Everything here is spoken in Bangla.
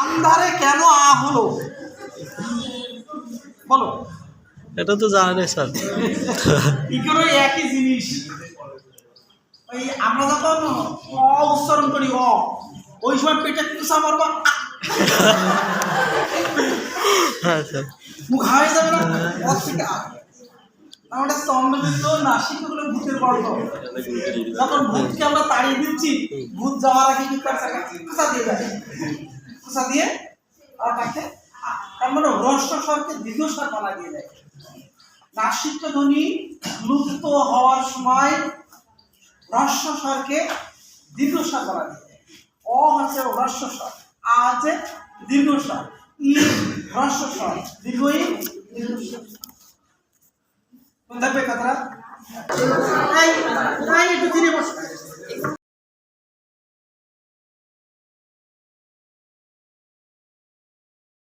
আন্ধারে কেন আ হলো বলো? এটা তো জানা নেই স্যার। এগুলো একই জিনিস। ওই আমরা যখন অ উচ্চারণ করি অ, ওই সময় পেটে কুসা মারবো, হ্যাঁ স্যার। মুখ হয়ে যাবে না? অ থেকে আ। আমরা স্তম্ভবিদ্ধ নাসিকগুলো ভূতের গল্প। যখন ভূতকে আমরা তাড়িয়ে দিচ্ছি, ভূত যাওয়ার আগে কি করছে? কুসা দিয়ে যায়, কুসা দিয়ে আর তাকে তার মানে হ্রস্ব স্বরকে দীর্ঘস্বর বলা দিয়ে যায়। নাসিক ধ্বনি লুপ্ত হওয়ার সময় হ্রস্ব স্বরকে দীর্ঘস্বর বলা দিয়ে যায়। অ হচ্ছে হ্রস্ব স্বর, আ হচ্ছে দীর্ঘস্বর, ই হ্রস্ব স্বর, দীর্ঘ ই দীর্ঘস্বর। কথাটা একটু ধীরে বসে।